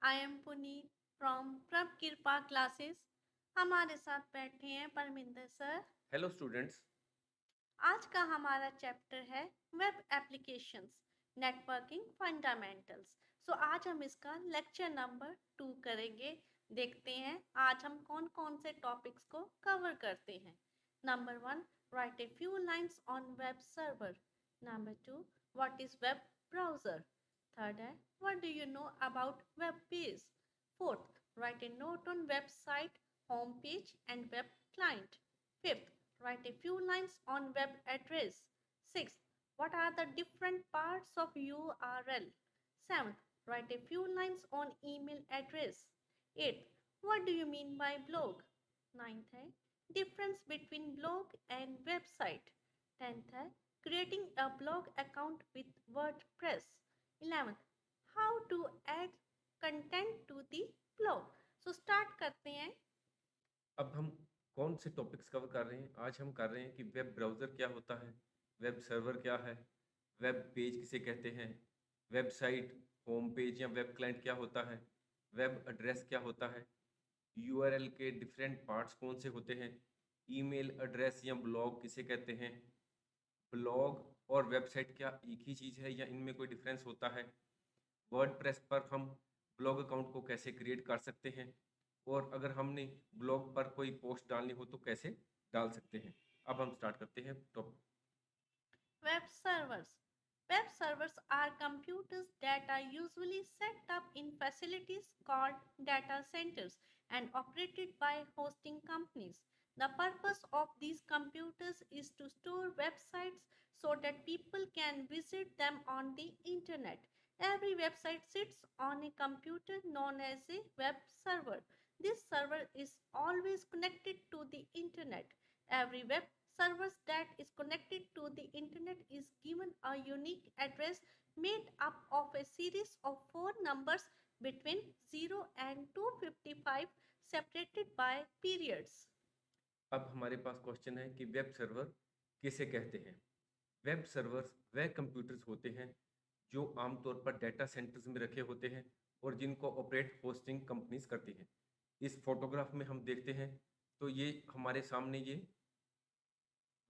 I am Puneet from प्रभ कृपा classes. हमारे साथ बैठे हैं परमिंदर सर। Hello students. आज का हमारा चैप्टर है वेब एप्लीकेशंस नेटवर्किंग फंडामेंटल्स। सो आज हम इसका लेक्चर नंबर 2 करेंगे। देखते हैं आज हम कौन कौन से टॉपिक्स को कवर करते हैं। Number 1, write a few lines on web server. Number 2, what is web browser. Third है, what do you know about web page. Fourth, write a note on website, home page and web client. Fifth, write a few lines on web address. Sixth, what are the different parts of URL? Seventh, write a few lines on email address. Eighth, what do you mean by blog? Ninth है, difference between blog and website. Tenth है, creating a blog account with WordPress. 11th, how to add content to the blog. So start करते हैं। अब हम कौन से topics cover कर रहे हैं? आज हम कर रहे हैं कि वेब ब्राउज़र क्या होता है, वेब सर्वर क्या है, वेब पेज किसे कहते हैं, वेबसाइट, होम पेज या वेब क्लाइंट क्या होता है, वेब एड्रेस क्या होता है, यूआरएल के डिफरेंट पार्ट्स कौन से होते हैं, ईमेल एड्रेस या ब्लॉग किसे कहते हैं, ब्लॉग और वेबसाइट क्या एक ही चीज़ है या इनमें कोई डिफरेंस होता है, वर्डप्रेस पर हम ब्लॉग अकाउंट को कैसे क्रिएट कर सकते हैं और अगर हमने ब्लॉग पर कोई पोस्ट डालनी हो तो कैसे डाल सकते हैं। अब हम स्टार्ट करते हैं topic. Web servers. Web servers are computers that are usually set up in facilities called data centers and operated by hosting companies. The purpose of these computers is to store websites so that people can visit them on the internet. Every website sits on a computer known as a web server. This server is always connected to the internet. Every web server that is connected to the internet is given a unique address made up of a series of four numbers between 0 and 255 separated by periods. अब हमारे पास question है कि web server किसे कहते हैं। Web servers वह computers होते हैं जो आमतौर पर डाटा सेंटर्स में रखे होते हैं और जिनको ऑपरेट होस्टिंग कंपनीज करती हैं। इस फोटोग्राफ में हम देखते हैं तो ये हमारे सामने ये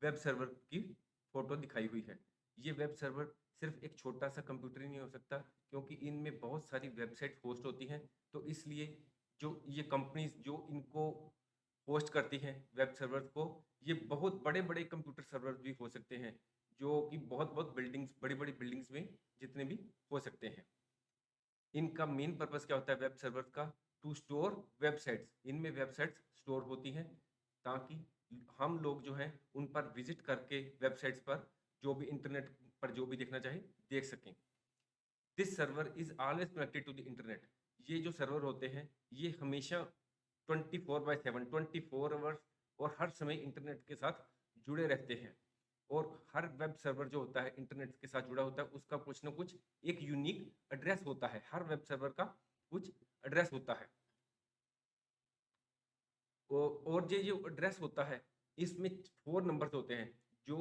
वेब सर्वर की फोटो दिखाई हुई है। ये वेब सर्वर सिर्फ एक छोटा सा कंप्यूटर ही नहीं हो सकता क्योंकि इनमें बहुत सारी वेबसाइट होस्ट होती हैं। तो इसलिए जो ये कंपनीज जो इनको होस्ट करती हैं वेब सर्वर्स को, ये बहुत बड़े-बड़े कंप्यूटर सर्वर भी हो सकते हैं जो कि बहुत-बहुत बिल्डिंग्स बड़ी-बड़ी बिल्डिंग्स में जितने भी हो सकते हैं। इनका मेन पर्पस क्या होता है वेब सर्वर का? To store websites. इनमें वेबसाइट्स स्टोर होती हैं ताकि हम लोग जो हैं उन पर विजिट करके वेबसाइट्स पर जो भी इंटरनेट पर जो भी देखना चाहे देख सकें। This server is always connected to the internet. ये जो सर्वर होते हैं ये हमेशा 24/7 24 आवर्स और हर समय इंटरनेट के साथ जुड़े रहते हैं। और हर वेब सर्वर जो होता है इंटरनेट के साथ जुड़ा होता है उसका कुछ ना कुछ एक यूनिक एड्रेस होता है। हर वेब सर्वर का कुछ एड्रेस होता है। और ये जो एड्रेस होता है इसमें 4 नंबर्स होते हैं जो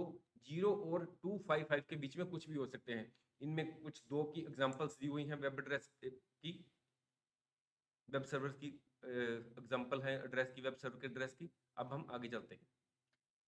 0 और 255 के बीच में कुछ भी हो सकते हैं। इनमें कुछ 2 की एग्जांपल्स दी हुई हैं वेब एड्रेस की, वेब सर्वर्स की एग्जांपल है एड्रेस की, वेब सर्वर के एड्रेस की। अब हम आगे चलते हैं।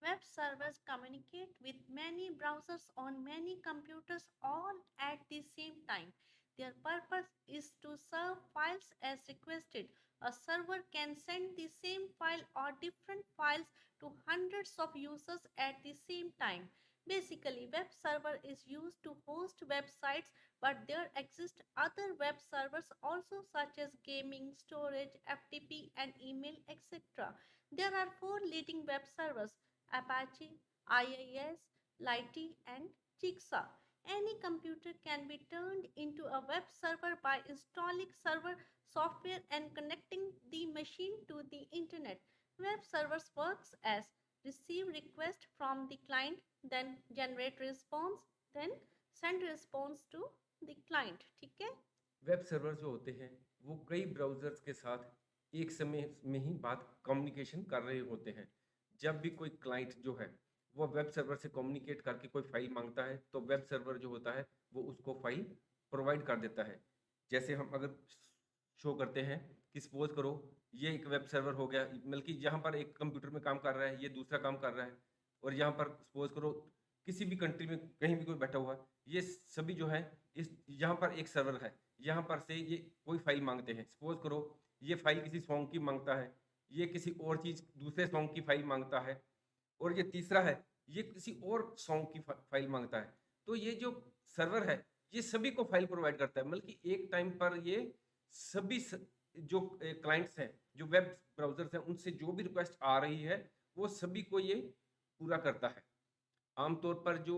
Web servers communicate with many browsers on many computers all at the same time. Their purpose is to serve files as requested. A server can send the same file or different files to hundreds of users at the same time. Basically, web server is used to host websites, but there exist other web servers also such as gaming, storage, FTP and email etc. There are four leading web servers: Apache, IIS, Lite, and Jigsaw. Any computer can be turned into a web server by installing server software and connecting the machine to the internet. Web servers works as receive request from the client, then generate response, then send response to the client. ठीक है? Web server जो होते हैं वो कई browsers के साथ एक समय में ही बात कम्युनिकेशन कर रहे होते हैं। जब भी कोई क्लाइंट जो है वो वेब सर्वर से कम्युनिकेट करके कोई फ़ाइल माँगता है तो वेब सर्वर जो होता है वो उसको फ़ाइल प्रोवाइड कर देता है। जैसे हम अगर शो करते हैं कि सपोज करो ये एक वेब सर्वर हो गया, बल्कि जहाँ पर एक कंप्यूटर में काम कर रहा है, ये दूसरा काम कर रहा है, और यहाँ पर सपोज करो किसी भी कंट्री में कहीं भी कोई बैठा हुआ है, ये सभी जो है इस यहाँ पर एक सर्वर है, यहाँ पर से ये कोई फाइल मांगते हैं। सपोज करो ये फाइल किसी सॉन्ग की मांगता है, ये किसी और चीज़ दूसरे सॉन्ग की फाइल मांगता है, और ये तीसरा है, ये किसी और सॉन्ग की फाइल मांगता है। तो ये जो सर्वर है, ये सभी को फाइल प्रोवाइड करता है, बल्कि एक टाइम पर ये सभी जो क्लाइंट्स हैं, जो वेब ब्राउजर्स हैं, उनसे जो भी रिक्वेस्ट आ रही है, वो सभी को ये पूरा करता है। आमतौर पर जो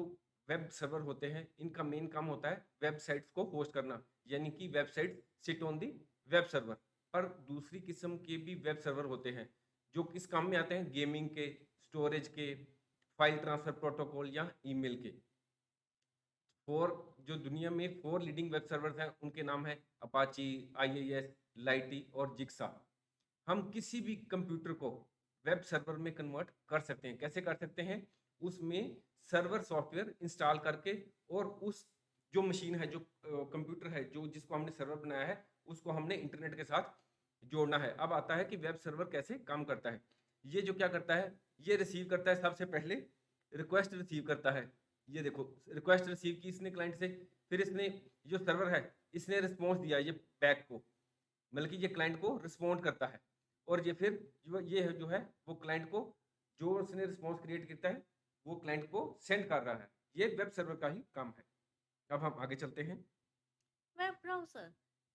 वेब सर्वर होते हैं, इनका मेन काम होता है वेबसाइट्स को होस्ट करना, यानी कि website sit on the web server. पर दूसरी किस्म के भी वेब सर्वर होते हैं, जो किस काम में आते हैं, गेमिंग के, स्टोरेज के, फाइल ट्रांसफर प्रोटोकॉल या ईमेल के। फोर जो दुनिया में 4 लीडिंग वेब सर्वर्स हैं, उनके नाम है अपाची, आईएएस, लाइटी और जिक्सा। हम किसी भी कंप्यूटर को वेब सर्वर में कन्वर्ट कर सकते हैं। कैसे कर सकते हैं? उसमें सर्वर सॉफ्टवेयर इंस्टॉल करके, और उस जो मशीन है, जो कंप्यूटर है, जो जिसको हमने सर्वर बनाया है, उसको हमने इंटरनेट के साथ जोड़ना है। अब आता है कि वेब सर्वर कैसे काम करता है। ये जो क्या करता है, ये रिसीव करता है, सबसे पहले रिक्वेस्ट रिसीव करता है। ये देखो, रिक्वेस्ट रिसीव की इसने क्लाइंट से, फिर इसने जो सर्वर है, इसने रिस्पॉन्स दिया ये बैक को, मतलब कि ये क्लाइंट को रिस्पॉन्ड करता है, और ये फिर ये जो है वो क्लाइंट को, जो उसने रिस्पॉन्स क्रिएट करता है, वो क्लाइंट को सेंड कर रहा है। ये वेब सर्वर का ही काम है। अब हम आगे चलते हैं। Web browser.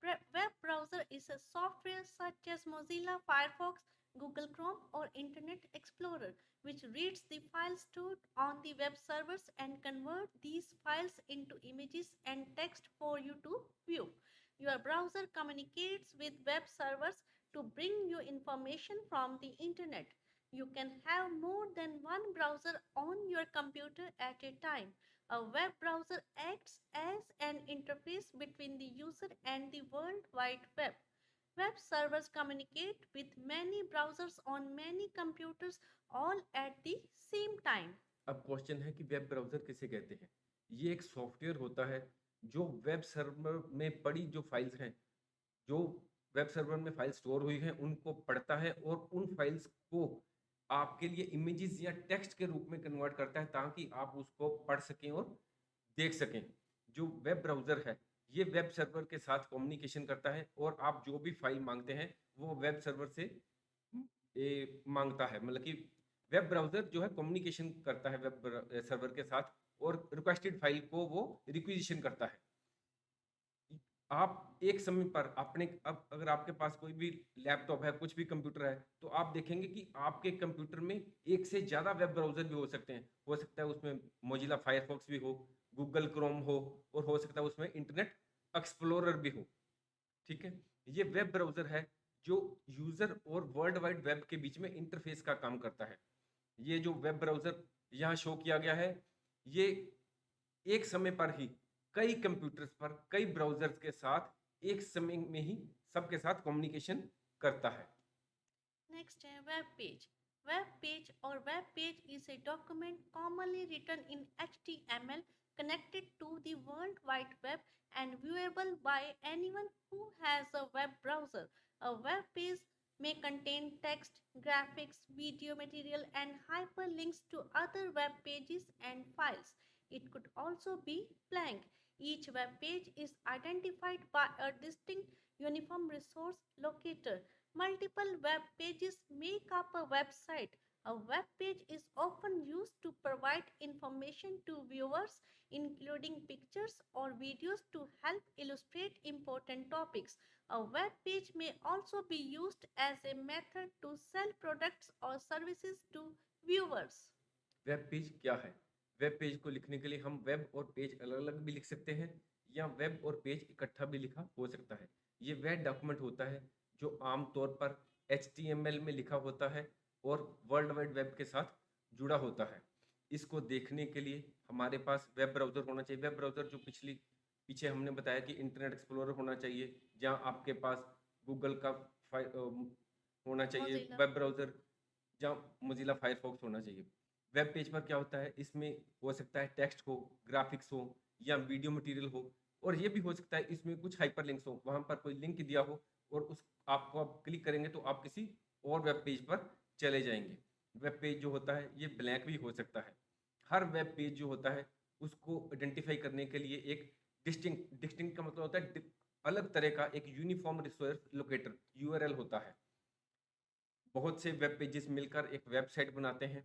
Web browser is a software such as Mozilla Firefox, Google Chrome, or Internet Explorer, which reads the files stored on the web servers and convert these files into images and text for you to view. Your browser communicates with web servers to bring you information from the internet. You can have more than one browser on your computer at a time. A web browser acts as an interface between the user and the World Wide Web. Web servers communicate with many browsers on many computers all at the same time. अब question है कि web browser किसे कहते हैं? ये एक software होता है जो वेब सर्वर में पड़ी जो फाइल्स हैं, जो वेब सर्वर में फाइल स्टोर हुई हैं, उनको पढ़ता है और उन फाइल्स को आपके लिए इमेजेस या टेक्स्ट के रूप में कन्वर्ट करता है, ताकि आप उसको पढ़ सकें और देख सकें। जो वेब ब्राउज़र है, ये वेब सर्वर के साथ कम्युनिकेशन करता है, और आप जो भी फाइल माँगते हैं, वो वेब सर्वर से माँगता है। मतलब कि वेब ब्राउज़र जो है कम्युनिकेशन करता है सर्वर के साथ, और रिक्वेस्टेड फाइल को वो रिक्विजिशन करता है। आप एक समय पर अपने, अब अगर आपके पास कोई भी लैपटॉप है, कुछ भी कंप्यूटर है, तो आप देखेंगे कि आपके कंप्यूटर में एक से ज़्यादा वेब ब्राउज़र भी हो सकते हैं। हो सकता है उसमें मोज़िला फायरफॉक्स भी हो, गूगल क्रोम हो, और हो सकता है उसमें इंटरनेट एक्सप्लोरर भी हो। ठीक है? ये वेब ब्राउज़र है जो यूज़र और वर्ल्ड वाइड वेब के बीच में इंटरफ़ेस का काम करता है। ये जो वेब ब्राउज़र यहाँ शो किया गया है, ये एक समय पर ही कई कंप्यूटर्स पर कई ब्राउज़र्स के साथ एक समय में ही सबके साथ कम्युनिकेशन करता है। Next, web page. Web page or web page is a document commonly written in HTML connected to the World Wide Web and viewable by anyone who has a web browser. A web page may contain text, graphics, video material, and hyperlinks to other web pages and files. It could also be blank. Each web page is identified by a distinct uniform resource locator. Multiple web pages make up a website. A web page is often used to provide information to viewers, including pictures or videos to help illustrate important topics. A web page may also be used as a method to sell products or services to viewers. Web page क्या है? Web page को लिखने के लिए हम web और page अलग-अलग भी लिख सकते हैं, या वेब और पेज इकट्ठा भी लिखा हो सकता है। ये वह डॉक्यूमेंट होता है जो आम तौर पर एचटीएमएल में लिखा होता है और वर्ल्ड वाइड वेब के साथ जुड़ा होता है। इसको देखने के लिए हमारे पास वेब ब्राउज़र होना चाहिए। वेब ब्राउज़र जो पीछे हमने बताया कि इंटरनेट एक्सप्लोरर होना चाहिए, जहाँ आपके पास गूगल का होना चाहिए, Mozilla. वेब ब्राउज़र जहाँ मोज़िला फायरफॉक्स होना चाहिए। वेब पेज पर क्या होता है, इसमें हो सकता है टेक्स्ट हो, ग्राफिक्स हो, या वीडियो मटेरियल हो, और ये भी हो सकता है इसमें कुछ हाइपरलिंक्स हो, वहाँ पर कोई लिंक दिया हो, और उस आपको आप क्लिक करेंगे तो आप किसी और वेब पेज पर चले जाएंगे। वेब पेज जो होता है ये ब्लैंक भी हो सकता है। हर वेब पेज जो होता है उसको आइडेंटिफाई करने के लिए एक डिस्टिंक्ट डिस्टिंक्ट का मतलब होता है अलग तरह का एक यूनिफॉर्म रिसोर्स लोकेटर यूआरएल होता है। बहुत से वेब पेजेस मिलकर एक वेबसाइट बनाते हैं।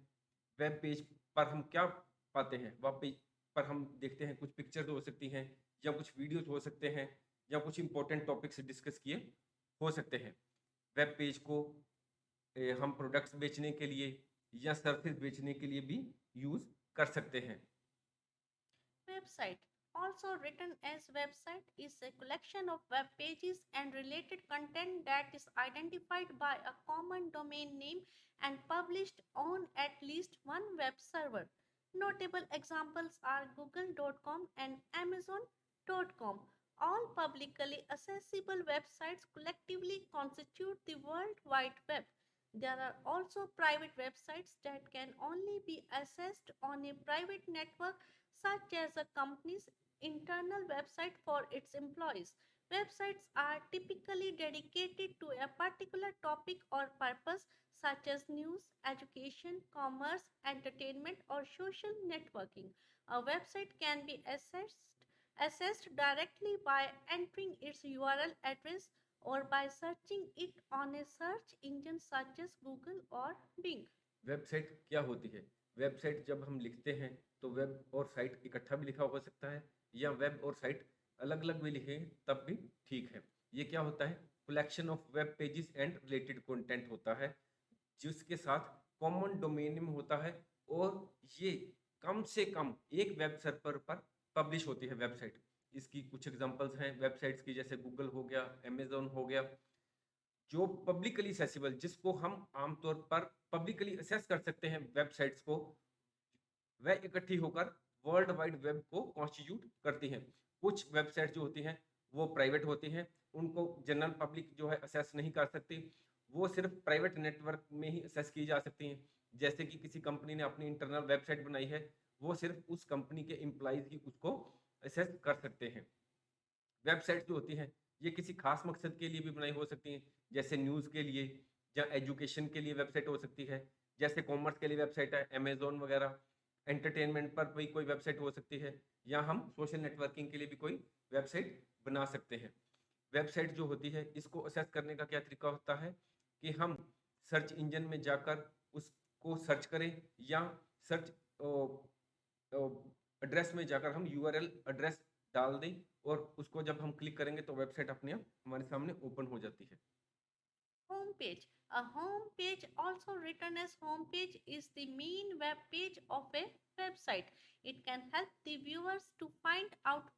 वेब पेज पर हम क्या पाते हैं? वेब पेज पर हम देखते हैं कुछ पिक्चर्स हो सकती हैं या कुछ वीडियोस हो सकते हैं या कुछ इंपॉर्टेंट टॉपिक्स डिस्कस किए हो सकते हैं। वेब पेज को हम प्रोडक्ट्स बेचने के लिए या सर्विस बेचने के लिए भी यूज़ कर सकते हैं। Website, also written as website, is a collection of web pages and related content that is identified by a common domain name and published on at least one web server. Notable examples are google.com and amazon.com. All publicly accessible websites collectively constitute the World Wide Web. There are also private websites that can only be accessed on a private network, such as a company's internal website for its employees. Websites are typically dedicated to a particular topic or purpose, such as news, education, commerce, entertainment, or social networking. A website can be accessed directly by entering its URL address or by searching it on a search engine such as Google or Bing. Website क्या होती है? Website जब हम लिखते हैं तो web और site इकट्ठा भी लिखा हो सकता है या वेब और साइट अलग-अलग भी लिखें तब भी ठीक है। ये क्या होता है? Collection of web pages and related content होता है, जिसके साथ कॉमन डोमेन नेम होता है और ये कम से कम एक वेब सर्वर पर पब्लिश होती है वेबसाइट। इसकी कुछ एग्ज़ाम्पल्स हैं वेबसाइट्स की, जैसे गूगल हो गया, अमेज़न हो गया। जो पब्लिकली एक्सेसिबल जिसको हम आमतौर पर पब्लिकली एक्सेस कर सकते हैं वेबसाइट्स को, वह इकट्ठी होकर वर्ल्ड वाइड वेब को कॉन्स्टिट्यूट करती हैं। कुछ वेबसाइट जो होती हैं वो प्राइवेट होती हैं, उनको जनरल पब्लिक जो है एक्सेस नहीं कर सकती, वो सिर्फ प्राइवेट नेटवर्क में ही एक्सेस की जा सकती हैं। जैसे कि किसी कंपनी ने अपनी इंटरनल वेबसाइट बनाई है, वो सिर्फ उस कंपनी के एम्प्लॉइज ही उसको एक्सेस कर सकते हैं। वेबसाइट जो होती हैं, ये किसी खास मकसद के लिए भी बनाई हो सकती हैं, जैसे न्यूज़ के लिए या एजुकेशन के लिए वेबसाइट हो सकती है, जैसे कॉमर्स के लिए वेबसाइट है, अमेज़न वगैरह। एंटरटेनमेंट पर भी कोई वेबसाइट हो सकती है या हम सोशल नेटवर्किंग के लिए भी कोई वेबसाइट बना सकते हैं। वेबसाइट जो होती है, इसको एक्सेस करने का क्या तरीका होता है कि हम सर्च इंजन में जाकर उसको सर्च करें या सर्च एड्रेस में जाकर हम यूआरएल एड्रेस डाल दें और उसको जब हम क्लिक करेंगे तो वेबसाइट अपने आप हमारे सामने ओपन हो जाती है। Home page. A home page, also written as home page, is the main web page of a website. It can help the viewers to find out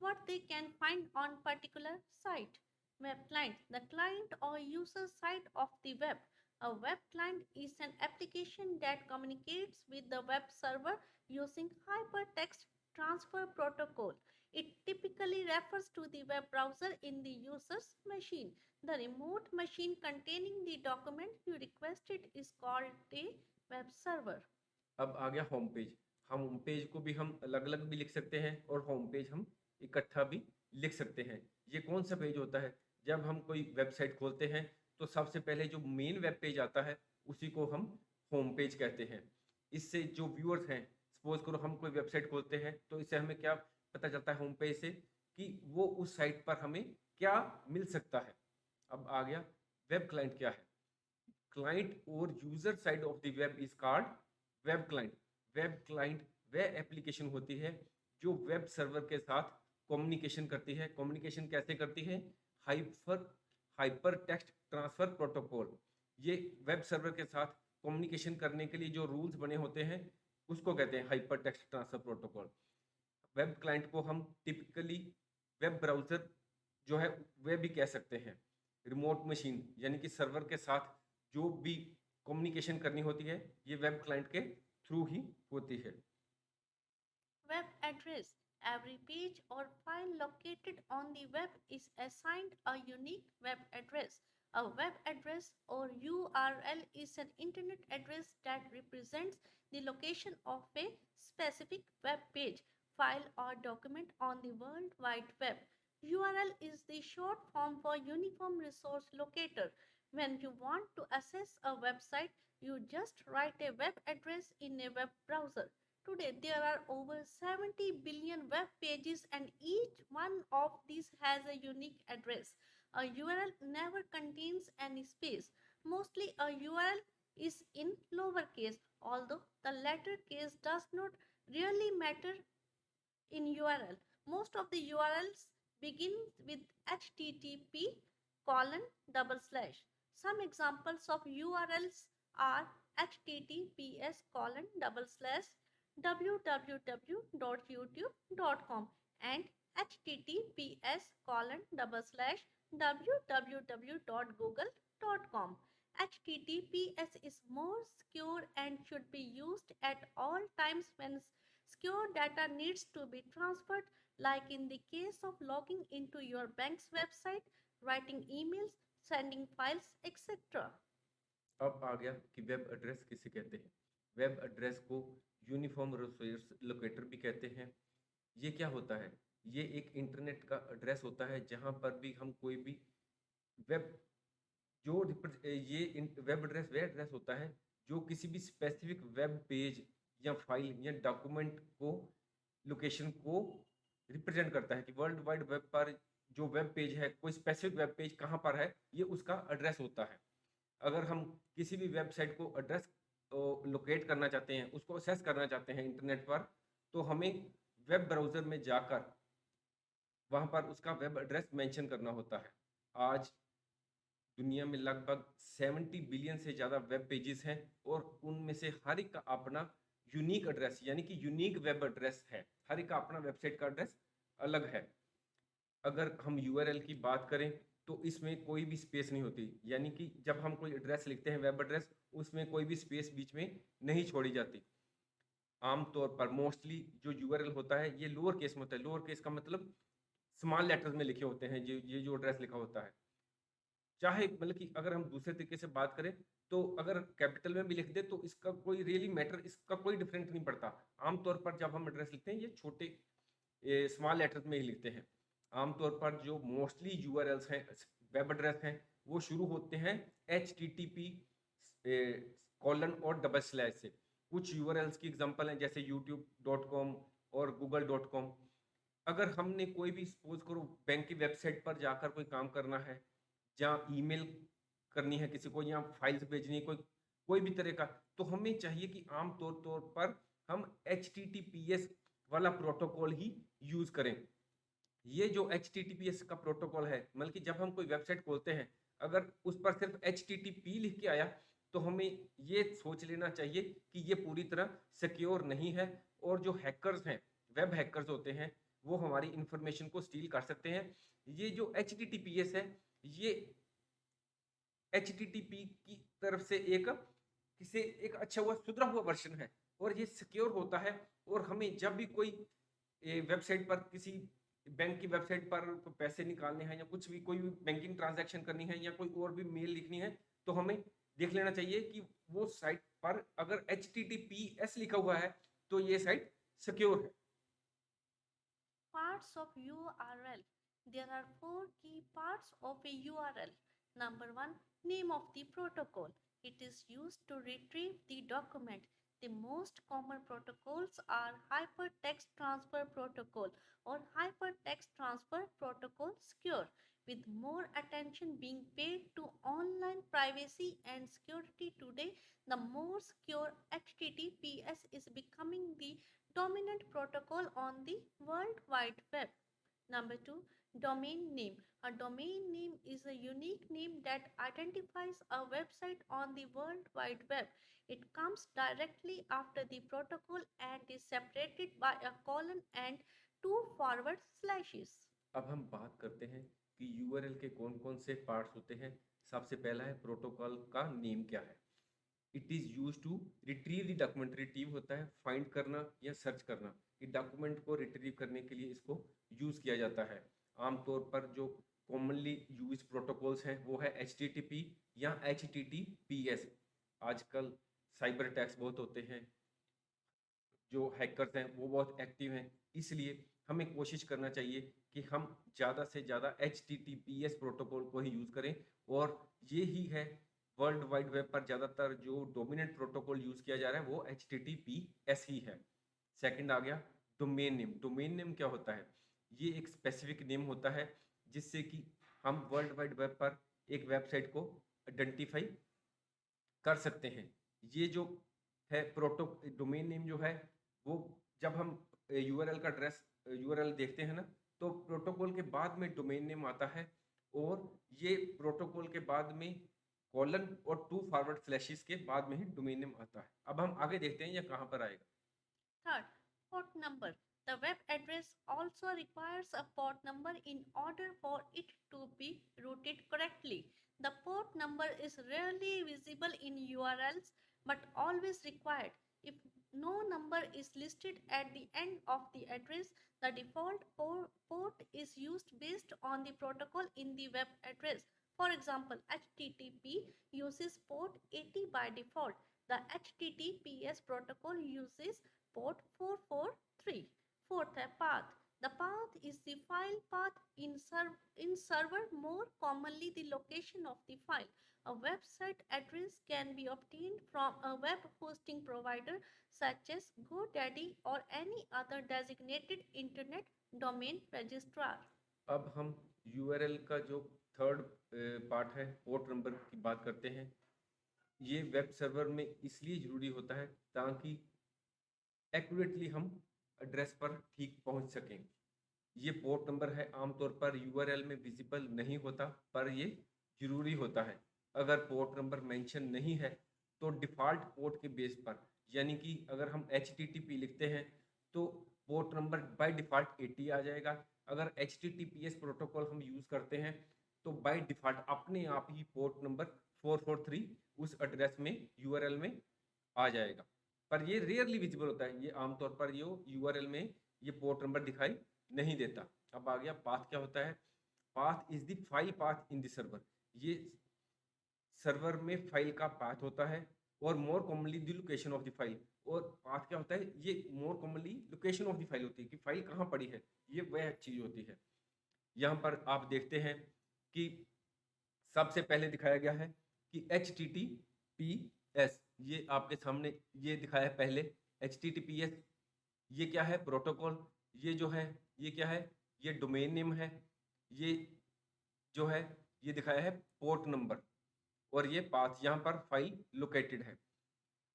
what they can find on particular site. Web client. The client or user side of the web. A web client is an application that communicates with the web server using hypertext transfer protocol. It typically refers to the web browser in the user's machine. The remote machine containing the document you requested is called a web server. अब आ गया home page. हम home page को भी हम अलग-अलग भी लिख सकते हैं और होम पेज हम इकट्ठा भी लिख सकते हैं। ये कौन सा पेज होता है? जब हम कोई वेबसाइट खोलते हैं तो सबसे पहले जो मेन वेब पेज आता है उसी को हम होम पेज कहते हैं। इससे जो व्यूअर्स हैं, सपोज़ करो हम कोई वेबसाइट खोलते हैं तो इससे हमें क्या पता चलता है होम पेज से कि वो उस साइट पर हमें क्या मिल सकता है। अब आ गया वेब क्लाइंट क्या है? क्लाइंट और user side of the web is called web client. Web client वह एप्लीकेशन होती है जो वेब सर्वर के साथ कम्युनिकेशन करती है। कम्युनिकेशन कैसे करती है? Hyper hyper text transfer protocol. ये वेब सर्वर के साथ कम्युनिकेशन करने के लिए जो रूल्स बने होते हैं उसको कहते हैं hyper text transfer protocol. Web client को हम टिपिकली वेब ब्राउज़र जो है वह भी कह सकते हैं। रिमोट मशीन यानी कि सर्वर के साथ जो भी कम्युनिकेशन करनी होती है, ये वेब क्लाइंट के थ्रू ही होती है। Web address. Every page or file located on the web is assigned a unique web address. A web address or URL is an internet address that represents the location of a specific web page, file, or document on the World Wide Web. URL is the short form for Uniform Resource Locator. When you want to access a website, you just write a web address in a web browser. Today, there are over 70 billion web pages, and each one of these has a unique address. A URL never contains any space. Mostly, a URL is in lowercase, although the latter case does not really matter in URL. Most of the URLs begin with HTTP colon double slash. Some examples of URLs are HTTPS colon double slash www.youtube.com and HTTPS colon double slash www.google.com. HTTPS is more secure and should be used at all times when secure data needs to be transferred, like in the case of logging into your bank's website, writing emails, sending files, etc. अब आ गया कि web address किसे कहते हैं। Web address को uniform resource locator भी कहते हैं। ये क्या होता है? ये एक इंटरनेट का एड्रेस होता है जहाँ पर भी हम कोई भी वेब जो वेब एड्रेस वे एड्रेस होता है जो किसी भी स्पेसिफिक वेब पेज या फाइल या डॉक्यूमेंट को लोकेशन को रिप्रेजेंट करता है कि वर्ल्ड वाइड वेब पर जो वेब पेज है, कोई स्पेसिफिक वेब पेज कहाँ पर है, ये उसका एड्रेस होता है। अगर हम किसी भी वेबसाइट को एड्रेस लोकेट करना चाहते हैं, उसको एक्सेस करना चाहते हैं इंटरनेट पर, तो हमें वेब ब्राउज़र में जाकर वहाँ पर उसका वेब एड्रेस मेंशन करना होता है। आज दुनिया में लगभग 70 बिलियन से ज़्यादा वेब पेजेस हैं और उनमें से हर एक का अपना यूनिक एड्रेस यानी कि यूनिक वेब एड्रेस है। हर एक का अपना वेबसाइट का एड्रेस अलग है। अगर हम यूआरएल की बात करें तो इसमें कोई भी स्पेस नहीं होती, यानी कि जब हम कोई एड्रेस लिखते हैं वेब एड्रेस, उसमें कोई भी स्पेस बीच में नहीं छोड़ी जाती। आमतौर पर मोस्टली जो यूआरएल होता है ये लोअर केस में होता है। लोअर केस का मतलब स्मॉल लेटर्स में लिखे होते हैं ये जो एड्रेस लिखा होता है। चाहे मतलब कि अगर हम दूसरे तरीके से बात करें तो अगर कैपिटल में भी लिख दे तो इसका कोई रियली मैटर, इसका कोई डिफरेंट नहीं पड़ता। आमतौर पर जब हम एड्रेस लिखते हैं ये छोटे स्मॉल लेटर्स में ही लिखते हैं। आमतौर पर जो मोस्टली यूआरएल्स हैं, वेब एड्रेस हैं, वो शुरू होते हैं HTTP कॉलन और डबल स्लैश से। कुछ यूआरएल्स की एग्जांपल हैं जैसे youtube.com और google.com। अगर हमने कोई भी सपोज करो बैंक की वेबसाइट पर जाकर कोई काम करना है, जहाँ ईमेल करनी है किसी को या फाइल्स भेजनी है कोई भी तरह का, तो हमें चाहिए कि आम तौर पर हम HTTPS वाला प्रोटोकॉल ही यूज करें। ये जो HTTPS का प्रोटोकॉल है, मतलब कि जब हम कोई वेबसाइट खोलते हैं, अगर उस पर सिर्फ HTTP लिख के आया तो हमें ये सोच लेना चाहिए कि ये पूरी तरह सिक्योर नहीं है और जो हैकर्स हैं, वेब हैकर्स होते हैं, वो हमारी इंफॉर्मेशन को स्टील कर सकते हैं। ये जो HTTPS है, ये HTTP की तरफ से एक अच्छा हुआ सुधरा हुआ वर्जन है और ये सिक्योर होता है। और हमें जब भी कोई वेबसाइट पर किसी बैंक की वेबसाइट पर पैसे निकालने हैं या कुछ भी कोई भी बैंकिंग ट्रांजैक्शन करनी है या कोई और भी मेल लिखनी है, तो हमें देख लेना चाहिए कि वो साइट पर अगर HTTPS लिखा हुआ है तो ये साइट सिक्योर है। Parts of URL. There are four key parts of a URL. Number one, name of the protocol. It is used to retrieve the document. The most common protocols are Hypertext Transfer Protocol or Hypertext Transfer Protocol Secure, with more attention being paid to online privacy and security today. The more secure HTTPS is becoming the dominant protocol on the World Wide Web. Number two, domain name. A domain name is a unique name that identifies a website on the World Wide Web. It comes directly after the protocol and is separated by a colon and two forward slashes. अब हम बात करते हैं कि URL के कौन-कौन से parts होते हैं। सबसे पहला है प्रोटोकॉल का नेम क्या है। It is use to retrieve the document. Retrieve होता है फाइंड करना या सर्च करना। कि डॉक्यूमेंट को रिट्रीव करने के लिए इसको यूज़ किया जाता है। आमतौर पर जो कॉमनली यूज प्रोटोकॉल्स हैं वो है HTTP या HTTPS। आजकल साइबर अटैक्स बहुत होते हैं, जो हैकर्स हैं वो बहुत एक्टिव हैं, इसलिए हमें कोशिश करना चाहिए कि हम ज़्यादा से ज़्यादा HTTPS प्रोटोकॉल को ही यूज़ करें और ये ही है वर्ल्ड वाइड वेब पर ज़्यादातर जो डोमिनेंट प्रोटोकॉल यूज़ किया जा रहा है वो HTTPS ही है। सेकंड आ गया डोमेन नेम। डोमेन नेम क्या होता है? ये एक स्पेसिफिक नेम होता है जिससे कि हम वर्ल्ड वाइड वेब पर एक वेबसाइट को आइडेंटिफाई कर सकते हैं। ये जो है प्रोटो डोमेन नेम जो है वो जब हम यूआरएल का एड्रेस यूआरएल देखते हैं ना तो प्रोटोकॉल के बाद में डोमेन नेम आता है और ये प्रोटोकॉल के बाद में कॉलन और 2 फॉरवर्ड स्लैशेस के बाद में ही डोमेन नेम आता है। अब हम आगे देखते हैं ये कहाँ पर आएगा। Third, port number. The web address also requires a port number in order for it to be routed correctly. The port number is rarely visible in URLs but always required. If no number is listed at the end of the address, the default port is used based on the protocol in the web address. For example, HTTP uses port 80 by default. The HTTPS protocol uses port 443. Fourth, a path. The path is the file path in server, more commonly the location of the file. A website address can be obtained from a web hosting provider such as GoDaddy or any other designated internet domain registrar. अब हम URL का जो third part है port number की बात करते हैं। ये वेब सर्वर में इसलिए ज़रूरी होता है ताकि एक्यूरेटली हम एड्रेस पर ठीक पहुंच सकें। ये पोर्ट नंबर है आमतौर पर यूआरएल में विजिबल नहीं होता पर ये ज़रूरी होता है। अगर पोर्ट नंबर मेंशन नहीं है तो डिफ़ॉल्ट पोर्ट के बेस पर यानी कि अगर हम HTTP लिखते हैं तो पोर्ट नंबर बाय डिफ़ॉल्ट 80 आ जाएगा। अगर HTTPS प्रोटोकॉल हम यूज़ करते हैं तो बाय डिफ़ॉल्ट अपने आप ही पोर्ट नंबर 443 उस एड्रेस में यूआरएल में आ जाएगा। पर ये रेयरली विजिबल होता है। ये आमतौर पर ये यूआरएल में ये पोर्ट नंबर दिखाई नहीं देता। अब आ गया पाथ क्या होता है? Path is the file path in the server. ये सर्वर में फाइल का पाथ होता है और more commonly the location of the file. और पाथ क्या होता है? ये more commonly location of the file होती है कि फाइल कहाँ पड़ी है, ये वह चीज होती है। यहाँ पर आप देखते हैं कि सबसे पहले दिखाया गया है कि HTTPS, ये आपके सामने ये दिखाया है पहले। HTTPS ये क्या है? प्रोटोकॉल। ये जो है ये क्या है? ये डोमेन नेम है। ये जो है ये दिखाया है पोर्ट नंबर और ये पाथ, यहाँ पर फाइल लोकेटेड है।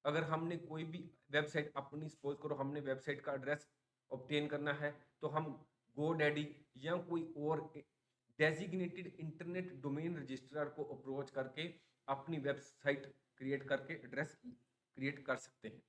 अगर हमने कोई भी वेबसाइट अपनी सपोज करो हमने वेबसाइट का एड्रेस ऑब्टेन करना है तो हम GoDaddy या कोई और डेजिग्नेटेड इंटरनेट डोमेन रजिस्ट्रार को अप्रोच करके अपनी वेबसाइट क्रिएट करके एड्रेस क्रिएट कर सकते हैं।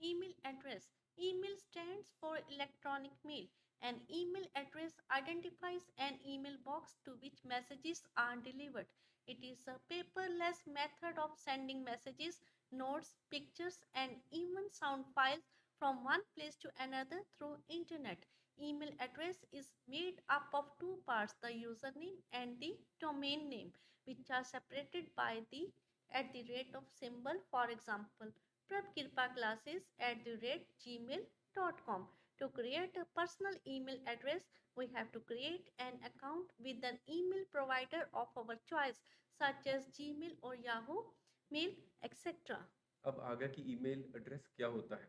Email address. Email stands for electronic mail. An email address identifies an email box to which messages are delivered. It is a paperless method of sending messages, notes, pictures, and even sound files from one place to another through internet. Email address is made up of two parts, the username and the domain name, which are separated by the at the rate of symbol. For example, prabkirpaclasses@gmail.com. To create a personal email address, we have to create an account with an email provider of our choice, such as Gmail or Yahoo Mail, etc. अब आ गया कि email address क्या होता है।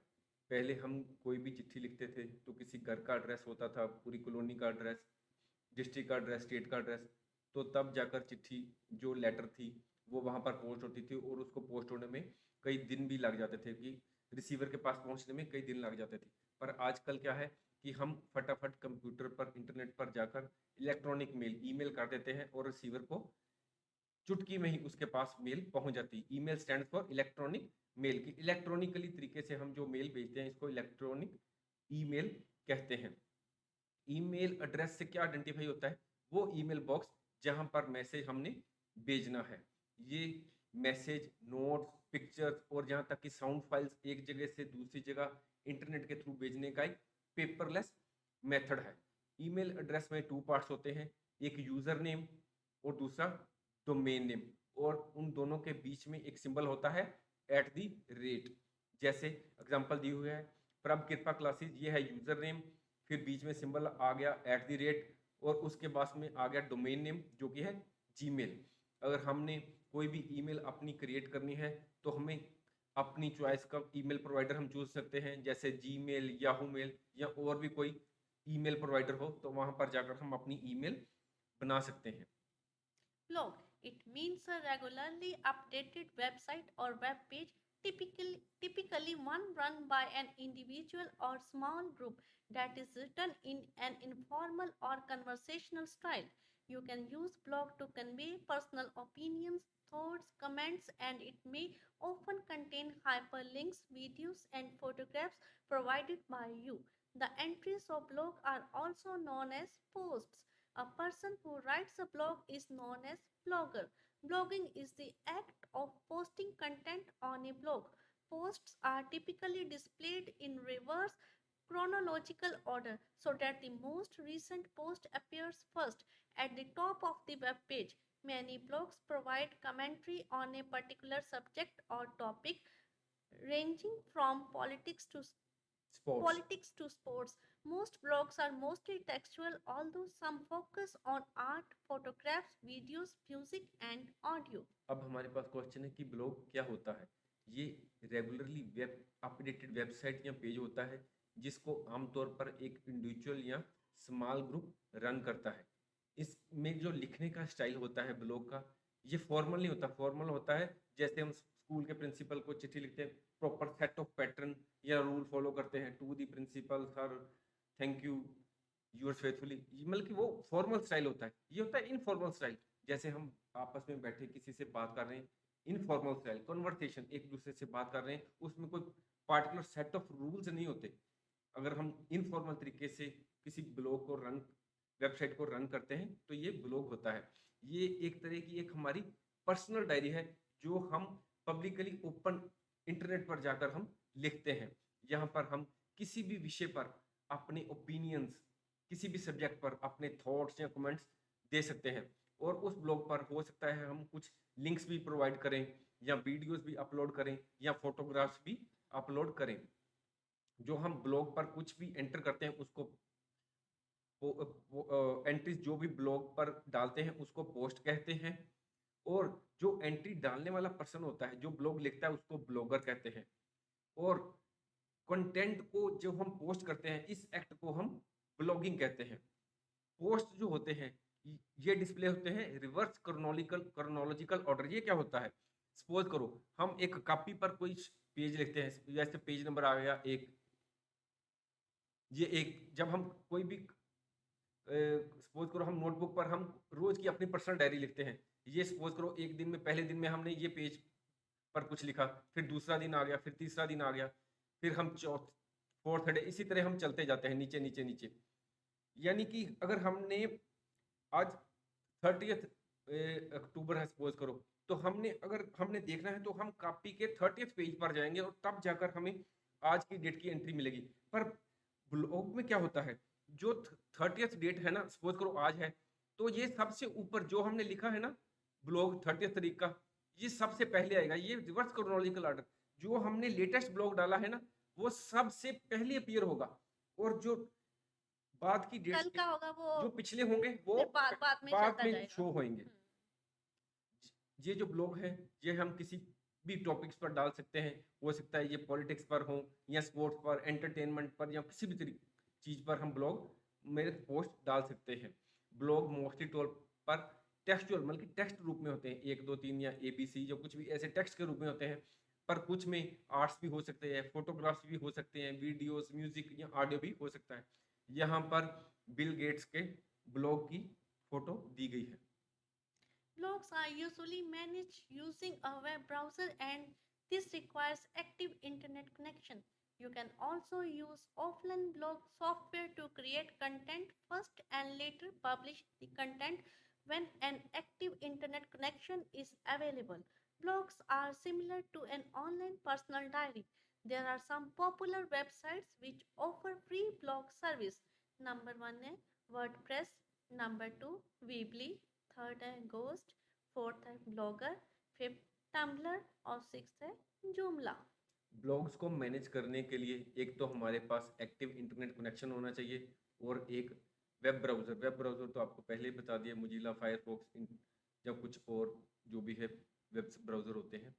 पहले हम कोई भी चिट्ठी लिखते थे तो किसी घर का एड्रेस होता था, पूरी कॉलोनी का एड्रेस, डिस्ट्रिक्ट का एड्रेस, स्टेट का एड्रेस। तो तब जाकर चिट्ठी जो लेटर थी वो वहाँ पर पोस्ट होती थी और उसको पोस्ट होने में कई दिन भी लग जाते थे कि रिसीवर के पास पहुँचने में कई दिन लग जाते थे। पर आजकल क्या है कि हम फटाफट कंप्यूटर पर इंटरनेट पर जाकर इलेक्ट्रॉनिक मेल ईमेल कर देते हैं और रिसीवर को चुटकी में ही उसके पास मेल पहुंच जाती है। Email stand for electronic mail की इलेक्ट्रॉनिकली तरीके से हम जो मेल भेजते हैं इसको इलेक्ट्रॉनिक ईमेल कहते हैं। ईमेल एड्रेस से क्या आइडेंटिफाई होता है? वो ईमेल बॉक्स जहां पर मैसेज हमने भेजना है। ये मैसेज, नोट्स, पिक्चर्स और जहां तक कि साउंड फाइल्स एक जगह से दूसरी जगह इंटरनेट के थ्रू भेजने का एक पेपरलेस मेथड है। ईमेल एड्रेस में 2 पार्ट्स होते हैं, एक यूजर नेम और दूसरा डोमेन नेम, और उन दोनों के बीच में एक सिंबल होता है @। जैसे एग्जांपल दिए हुए है प्रभ कृपा क्लासेस, ये है यूजर नेम, फिर बीच में सिंबल आ गया @ और उसके बाद में आ गया डोमेन नेम जो कि है जीमेल। अगर हमने कोई भी ईमेल अपनी क्रिएट करनी है तो हमें अपनी चॉइस का ईमेल प्रोवाइडर हम चूज सकते हैं, जैसे जीमेल, याहू मेल या और भी कोई ईमेल प्रोवाइडर हो तो वहां पर जाकर हम अपनी ईमेल बना सकते हैं। Blog. It means a regularly updated website or web page, typically one run by an individual or small group that is written in an informal or conversational style. You can use blog to convey personal opinions, thoughts, comments, and it may often contain hyperlinks, videos, and photographs provided by you. The entries of blog are also known as posts. A person who writes a blog is known as blogger. Blogging is the act of posting content on a blog. Posts are typically displayed in reverse chronological order so that the most recent post appears first at the top of the web page. Many blogs provide commentary on a particular subject or topic, ranging from sports. politics to sports. Most blogs are mostly textual, although some focus on art, photographs, videos, music, and audio. अब हमारे पास question है कि blog क्या होता है। ये regularly web updated website या page होता है जिसको आमतौर पर एक इंडिविजुअल या स्मॉल ग्रुप रन करता है। इसमें जो लिखने का स्टाइल होता है ब्लॉग का, ये फॉर्मल नहीं होता। फॉर्मल होता है जैसे हम स्कूल के प्रिंसिपल को चिट्ठी लिखते हैं, प्रॉपर सेट ऑफ पैटर्न या रूल फॉलो करते हैं, to the principal sir, thank you, yours faithfully. मतलब कि वो फॉर्मल स्टाइल होता है। ये होता है इनफॉर्मल स्टाइल, जैसे हम आपस में बैठे किसी से बात कर रहे हैं, इनफॉर्मल स्टाइल कन्वर्सेशन, एक दूसरे से बात कर रहे हैं, उसमें कोई पार्टिकुलर सेट ऑफ रूल्स नहीं होते। अगर हम इनफॉर्मल तरीके से किसी ब्लॉग को रन वेबसाइट को रन करते हैं तो ये ब्लॉग होता है। ये एक तरह की एक हमारी पर्सनल डायरी है जो हम पब्लिकली ओपन इंटरनेट पर जाकर हम लिखते हैं। यहाँ पर हम किसी भी विषय पर अपने ओपिनियंस, किसी भी सब्जेक्ट पर अपने थॉट्स या कमेंट्स दे सकते हैं। और उस ब्लॉग पर हो सकता है हम कुछ लिंक्स भी प्रोवाइड करें या वीडियोस भी अपलोड करें या फोटोग्राफ्स भी अपलोड करें। जो हम ब्लॉग पर कुछ भी एंटर करते हैं उसको एंट्रीज जो भी ब्लॉग पर डालते हैं उसको पोस्ट कहते हैं। और जो एंट्री डालने वाला पर्सन होता है, जो ब्लॉग लिखता है, उसको ब्लॉगर कहते हैं। और कंटेंट को जो हम पोस्ट करते हैं, इस एक्ट को हम ब्लॉगिंग कहते हैं। पोस्ट जो होते हैं ये डिस्प्ले होते हैं रिवर्स क्रोनोलॉजिकल ऑर्डर। ये क्या होता है? सपोज करो हम एक कॉपी पर कोई पेज लिखते हैं, जैसे पेज नंबर आ गया एक, ये एक, जब हम कोई भी सपोज करो हम नोटबुक पर हम रोज की अपनी पर्सनल डायरी लिखते हैं। ये सपोज करो एक दिन में, पहले दिन में हमने ये पेज पर कुछ लिखा, फिर दूसरा दिन आ गया, फिर तीसरा दिन आ गया, फिर हम चौथ फोर्थ डे, इसी तरह हम चलते जाते हैं नीचे नीचे नीचे। यानी कि अगर हमने आज 30th अक्टूबर है सपोज करो, तो हमने देखना है तो हम कॉपी के 30th पेज पर जाएंगे और तब जाकर हमें आज की डेट की एंट्री मिलेगी। पर ब्लॉग में क्या होता है, जो 30th डेट है ना, सपोज करो आज है, तो ये सबसे ऊपर जो हमने लिखा है ना ब्लॉग 30th तारीख का, ये सबसे पहले आएगा। ये रिवर्स क्रोनोलॉजिकल ऑर्डर, जो हमने लेटेस्ट ब्लॉग डाला है ना वो सबसे पहले अपीयर होगा। और जो बाद की कल डेट्स का होगा वो जो पिछले होंगे वो फिर बाद में बाद चलता में जाएगा। शो होंगे। ये जो ब्लॉग है ये हम किसी भी टॉपिक्स पर डाल सकते हैं। हो सकता है ये पॉलिटिक्स पर हो या स्पोर्ट्स पर, एंटरटेनमेंट पर, या किसी भी चीज पर हम ब्लॉग मेरे पोस्ट डाल सकते हैं। ब्लॉग मोस्टली तौर पर टेक्सचुअल, मतलब कि टेक्स्ट रूप में होते हैं, 1 2 3 या ABC, जो कुछ भी ऐसे टेक्स्ट के रूप में होते हैं। पर कुछ में आर्ट्स भी हो सकते हैं, फोटोग्राफ्स भी हो सकते हैं, वीडियोस, म्यूजिक या ऑडियो भी हो सकता है। यहाँ पर बिल गेट्स के ब्लॉग की फोटो दी गई है। Blogs are usually managed using a web browser, and this requires active internet connection. You can also use offline blog software to create content first and later publish the content when an active internet connection is available. Blogs are similar to an online personal diary. There are some popular websites which offer free blog service. Number 1 है WordPress, number 2 Weebly, third है Ghost, fourth है blogger, fifth tumbler और sixth है Joomla. Blogs को manage करने के लिए एक तो हमारे पास एक्टिव इंटरनेट कनेक्शन होना चाहिए और एक वेब ब्राउज़र तो आपको पहले ही बता दिया, मोजिला फायरफॉक्स या कुछ और जो भी है वेब ब्राउज़र होते हैं।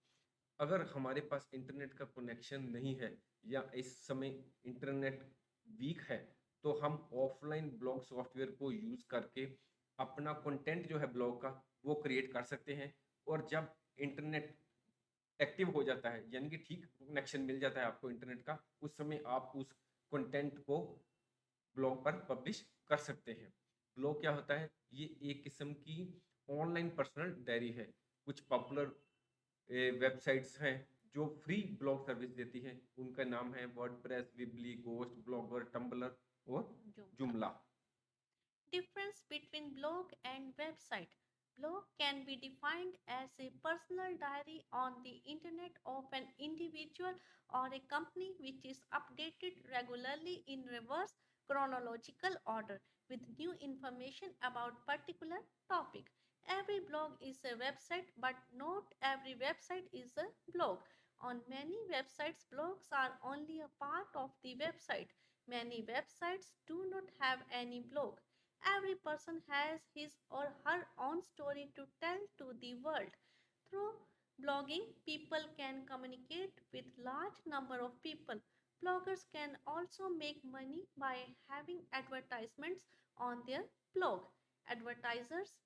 अगर हमारे पास इंटरनेट का कनेक्शन नहीं है या इस समय इंटरनेट वीक है, तो हम ऑफलाइन ब्लॉग सॉफ्टवेयर को यूज़ करके अपना कंटेंट जो है ब्लॉग का वो क्रिएट कर सकते हैं। और जब इंटरनेट एक्टिव हो जाता है, यानी कि ठीक कनेक्शन मिल जाता है आपको इंटरनेट का, उस समय आप उस कंटेंट को ब्लॉग पर पब्लिश कर सकते हैं। ब्लॉग क्या होता है? ये एक किस्म की ऑनलाइन पर्सनल डायरी है। कुछ पॉपुलर वेबसाइट्स हैं जो फ्री ब्लॉग सर्विस देती हैं। उनका नाम है वर्डप्रेस, विबली, गोस्ट, ब्लॉगर, टम्बलर और Joomla. जुमला। Difference between blog and website. Blog can be defined as a personal diary on the internet of an individual or a company which is updated regularly in reverse chronological order with new information about particular topic. Every blog is a website, but not every website is a blog. On many websites, blogs are only a part of the website. Many websites do not have any blog. Every person has his or her own story to tell to the world. Through blogging, people can communicate with large number of people. Bloggers can also make money by having advertisements on their blog. Advertisers,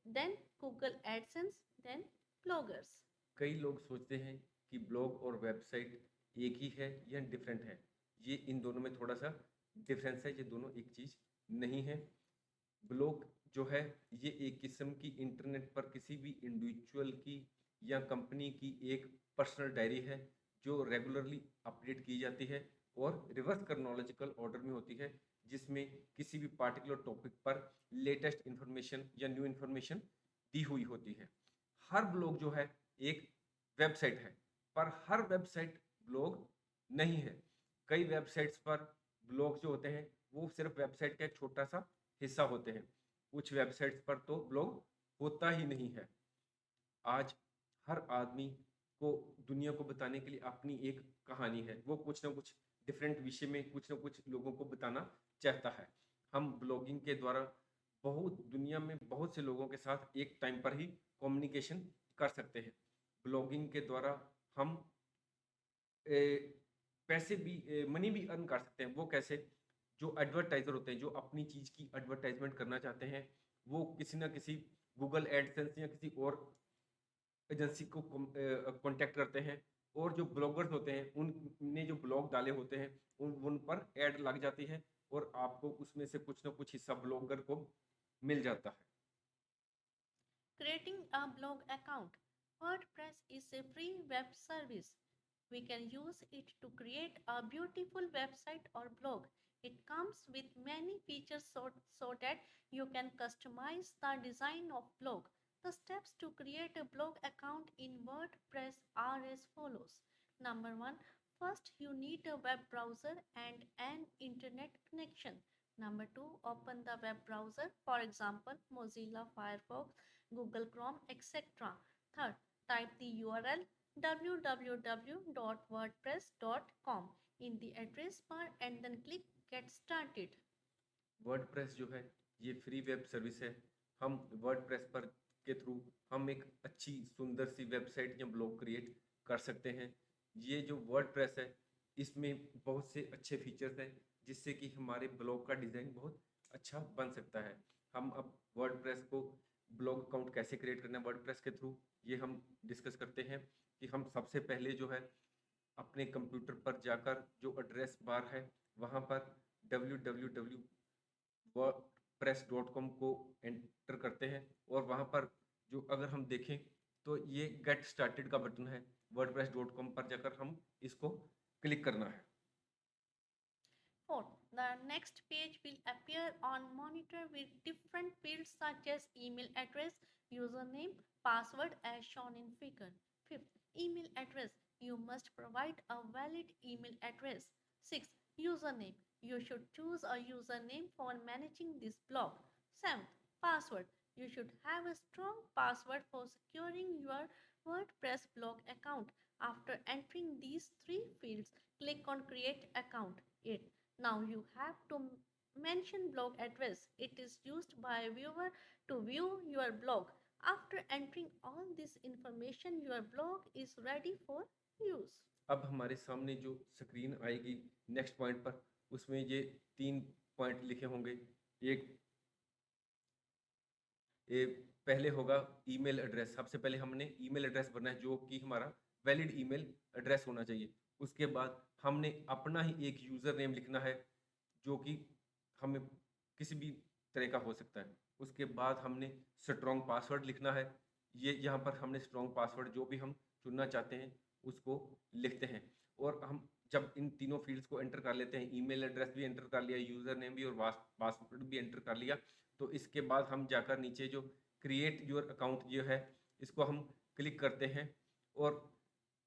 then Google AdSense, then bloggers. कई लोग सोचते हैं कि blog और website एक ही है या different है। ये इन दोनों में थोड़ा सा डिफरेंस है, ये दोनों एक चीज़ नहीं है। ब्लॉग जो है ये एक किस्म की इंटरनेट पर किसी भी इंडिविजुअल की या कंपनी की एक पर्सनल डायरी है जो रेगुलरली अपडेट की जाती है और रिवर्स क्रोनोलॉजिकल ऑर्डर में होती है, जिसमें किसी भी पार्टिकुलर टॉपिक पर लेटेस्ट इंफॉर्मेशन या न्यू इंफॉर्मेशन दी हुई होती है। हर ब्लॉग जो है एक वेबसाइट है, पर हर वेबसाइट ब्लॉग नहीं है। कई वेबसाइट्स पर ब्लॉग जो होते हैं वो सिर्फ वेबसाइट का एक छोटा सा हिस्सा होते हैं। कुछ वेबसाइट्स पर तो ब्लॉग होता ही नहीं है। आज हर आदमी को दुनिया को बताने के लिए अपनी एक कहानी है। वो कुछ ना कुछ डिफरेंट विषय में कुछ ना कुछ लोगों को बताना चाहता है। हम ब्लॉगिंग के द्वारा बहुत दुनिया में बहुत से लोगों के साथ एक टाइम पर ही कम्युनिकेशन कर सकते हैं। ब्लॉगिंग के द्वारा हम ए, पैसे भी मनी भी अर्न कर सकते हैं। वो कैसे? जो एडवर्टाइज़र होते हैं, जो अपनी चीज़ की एडवर्टाइज़मेंट करना चाहते हैं, वो किसी न किसी गूगल एडसेंस या किसी और एजेंसी को कॉन्टैक्ट करते हैं और जो ब्लॉगर्स होते हैं, उनने जो ब्लॉग डाले होते हैं, उन पर ऐड लग जाती है और आपको उसमें से कुछ न कुछ हिस्सा ब्लॉगर को मिल जाता है। Creating a blog account. WordPress is a free web service. We can use it to create a beautiful website or blog. It comes with many features so that you can customize the design of blog. The steps to create a blog account in WordPress are as follows. Number 1, first you need a web browser and an internet connection. Number 2, open the web browser, for example, Mozilla Firefox, Google Chrome, etc. Third, type the URL www.wordpress.com in the address bar and then click Get Started. WordPress जो है ये free web service है। हम WordPress पर के through हम एक अच्छी सुंदर सी वेबसाइट या ब्लॉग क्रिएट कर सकते हैं। ये जो वर्डप्रेस है इसमें बहुत से अच्छे फीचर्स हैं जिससे कि हमारे ब्लॉग का डिज़ाइन बहुत अच्छा बन सकता है। हम अब वर्डप्रेस को ब्लॉग अकाउंट कैसे क्रिएट करना है वर्डप्रेस के थ्रू, ये हम डिस्कस करते हैं। कि हम सबसे पहले जो है अपने कंप्यूटर पर जाकर जो एड्रेस बार है वहाँ पर www वर्डप्रेस.com को एंटर करते हैं और वहाँ पर जो अगर हम देखें तो ये गेट स्टार्टेड का बटन है। वर्डप्रेस.com पर जाकर हम इसको क्लिक करना है। Fourth, the next page will appear on monitor with different fields such as email address, username, password as shown in figure. Fifth, email address. You must provide a valid email address. Sixth, username. You should choose a username for managing this blog. Seventh, password. You should have a strong password for securing your WordPress blog account. After entering these three fields, click on create account. It. Now you have to mention blog address. It is used by viewer to view your blog. After entering all this information, your blog is ready for use. अब हमारे सामने जो screen आएगी next point पर, उसमें ये 3 point लिखे होंगे। एक ये पहले होगा ईमेल एड्रेस। सबसे पहले हमने ईमेल एड्रेस भरना है जो कि हमारा वैलिड ईमेल एड्रेस होना चाहिए। उसके बाद हमने अपना ही एक यूज़र नेम लिखना है जो कि हमें किसी भी तरह का हो सकता है। उसके बाद हमने स्ट्रॉन्ग पासवर्ड लिखना है। ये यहाँ पर हमने स्ट्रॉन्ग पासवर्ड जो भी हम चुनना चाहते हैं उसको लिखते हैं। और हम जब इन तीनों फील्ड्स को एंटर कर लेते हैं, ईमेल एड्रेस भी एंटर कर लिया, यूज़र नेम भी और पासवर्ड भी एंटर कर लिया, तो इसके बाद हम जाकर नीचे जो क्रिएट योर अकाउंट जो है इसको हम क्लिक करते हैं और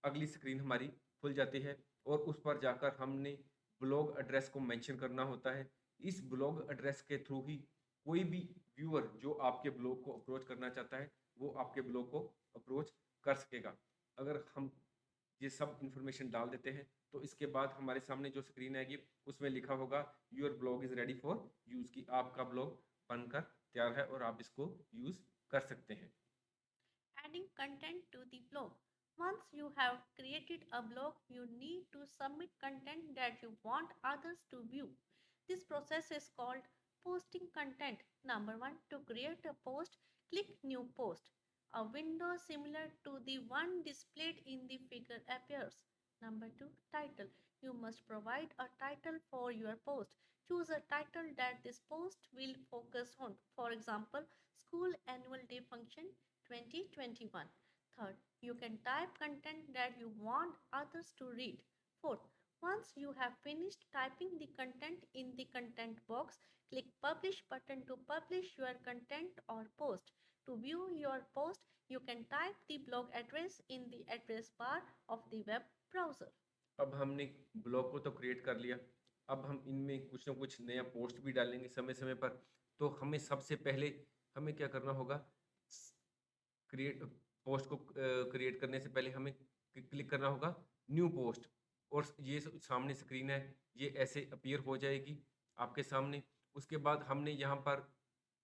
अगली स्क्रीन हमारी खुल जाती है। और उस पर जाकर हमने ब्लॉग एड्रेस को मेंशन करना होता है। इस ब्लॉग एड्रेस के थ्रू ही कोई भी व्यूअर जो आपके ब्लॉग को अप्रोच करना चाहता है वो आपके ब्लॉग को अप्रोच कर सकेगा। अगर हम ये सब इंफॉर्मेशन डाल देते हैं तो इसके बाद हमारे सामने जो स्क्रीन आएगी उसमें लिखा होगा your blog is ready for use, की आपका ब्लॉग बनकर तैयार है और आप इसको यूज कर सकते हैं। Adding content to the blog. Once you have created a blog, you need to submit content that you want others to view. This process is called posting content. Number 1. To create a post, click New Post. A window similar to the one displayed in the figure appears. Number 2. Title. You must provide a title for your post. Choose a title that this post will focus on. For example, School Annual Day Function 2021. Third, you can type content that you want others to read. Fourth, once you have finished typing the content in the content box, click publish button to publish your content or post. To view your post, you can type the blog address in the address bar of the web browser. अब हमने blog को तो create कर लिया, अब हम इनमें कुछ ना कुछ नया पोस्ट भी डालेंगे समय समय पर। तो हमें सबसे पहले हमें क्या करना होगा, क्रिएट पोस्ट को क्रिएट करने से पहले हमें क्लिक करना होगा न्यू पोस्ट, और ये सामने स्क्रीन है ये ऐसे अपीयर हो जाएगी आपके सामने। उसके बाद हमने यहाँ पर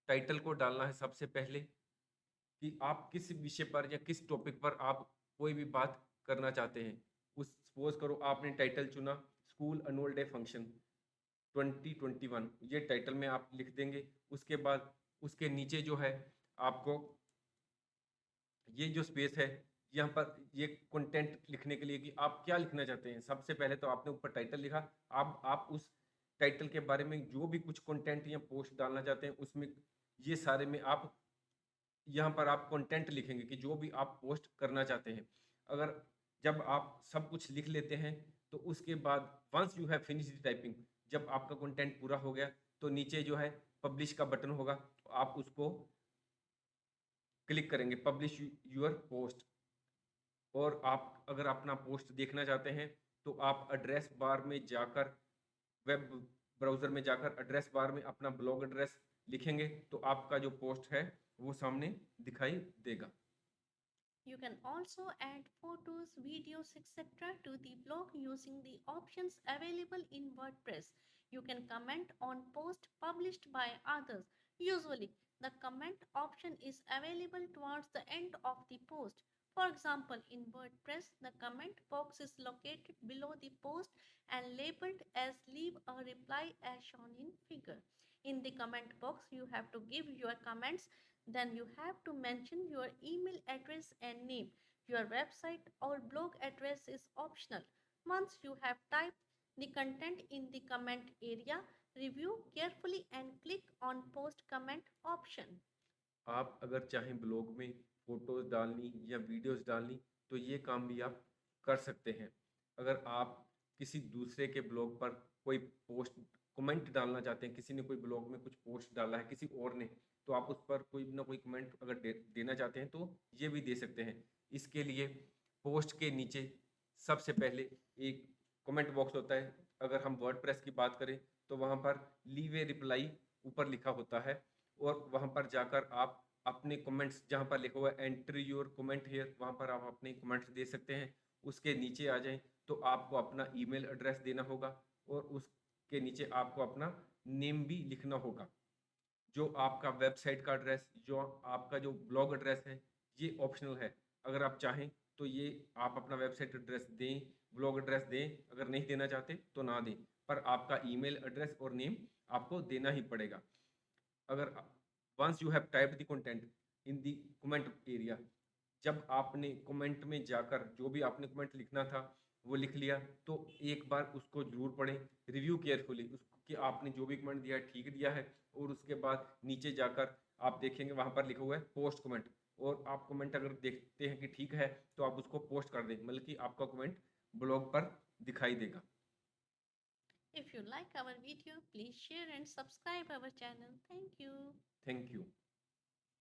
टाइटल को डालना है सबसे पहले कि आप किस विषय पर या किस टॉपिक पर आप कोई भी बात करना चाहते हैं। उस सपोज करो आपने टाइटल चुना स्कूल एनुअल डे फंक्शन 2021, ये टाइटल में आप लिख देंगे। उसके बाद उसके नीचे जो है आपको ये जो स्पेस है यहाँ पर ये कंटेंट लिखने के लिए कि आप क्या लिखना चाहते हैं। सबसे पहले तो आपने ऊपर टाइटल लिखा, अब आप उस टाइटल के बारे में जो भी कुछ कंटेंट या पोस्ट डालना चाहते हैं उसमें ये सारे में आप यहाँ पर आप कंटेंट लिखेंगे कि जो भी आप पोस्ट करना चाहते हैं। अगर जब आप सब कुछ लिख लेते हैं तो उसके बाद once you have finish typing, जब आपका कंटेंट पूरा हो गया तो नीचे जो है पब्लिश का बटन होगा, तो आप उसको क्लिक करेंगे पब्लिश यूर पोस्ट। और आप अगर अपना पोस्ट देखना चाहते हैं तो आप एड्रेस बार में जाकर वेब ब्राउज़र में जाकर एड्रेस बार में अपना ब्लॉग एड्रेस लिखेंगे तो आपका जो पोस्ट है वो सामने दिखाई देगा। You can also add photos, videos, etc. to the blog using the options available in WordPress. You can comment on posts published by others. Usually, the comment option is available towards the end of the post. For example, in WordPress, the comment box is located below the post and labeled as leave a reply as shown in figure. In the comment box, you have to give your comments, then you have to mention your email address and name. Your website or blog address is optional. Once you have typed the content in the comment area, review carefully and click on post comment option. आप अगर चाहें blog में photos डालनी या videos डालनी तो ये काम भी आप कर सकते हैं। अगर आप किसी दूसरे के ब्लॉग पर कोई पोस्ट कमेंट डालना चाहते हैं, किसी ने कोई ब्लॉग में कुछ पोस्ट डाला है किसी और ने, तो आप उस पर कोई ना कोई कमेंट अगर देना चाहते हैं तो ये भी दे सकते हैं। इसके लिए पोस्ट के नीचे सबसे पहले एक कमेंट बॉक्स होता है। अगर हम वर्डप्रेस की बात करें तो वहाँ पर लीव ए रिप्लाई ऊपर लिखा होता है और वहाँ पर जाकर आप अपने कमेंट्स जहाँ पर लिखा हुआ है एंट्री योर कमेंट हियर, वहाँ पर आप अपने कमेंट्स दे सकते हैं। उसके नीचे आ जाएँ तो आपको अपना ईमेल एड्रेस देना होगा और उसके नीचे आपको अपना नेम भी लिखना होगा। जो आपका वेबसाइट का एड्रेस, जो आपका जो ब्लॉग एड्रेस है, ये ऑप्शनल है। अगर आप चाहें तो ये आप अपना वेबसाइट एड्रेस दें, ब्लॉग एड्रेस दें, अगर नहीं देना चाहते तो ना दें। पर आपका ईमेल एड्रेस और नेम आपको देना ही पड़ेगा। अगर once you have typed the content in the comment area, जब आपने कमेंट में जाकर जो भी आपने कमेंट लिखना था वो लिख लिया, तो एक बार उसको जरूर पढ़ें, रिव्यू केयरफुली कि आपने जो भी कमेंट दिया है ठीक दिया है। और उसके बाद नीचे जाकर आप देखेंगे वहां पर लिखा हुआ है पोस्ट कमेंट, और आप कमेंट अगर देखते हैं कि ठीक है तो आप उसको पोस्ट कर दें, मतलब कि आपका कमेंट ब्लॉग पर दिखाई देगा। If you like our video, please share and subscribe our channel. Thank you. Thank you.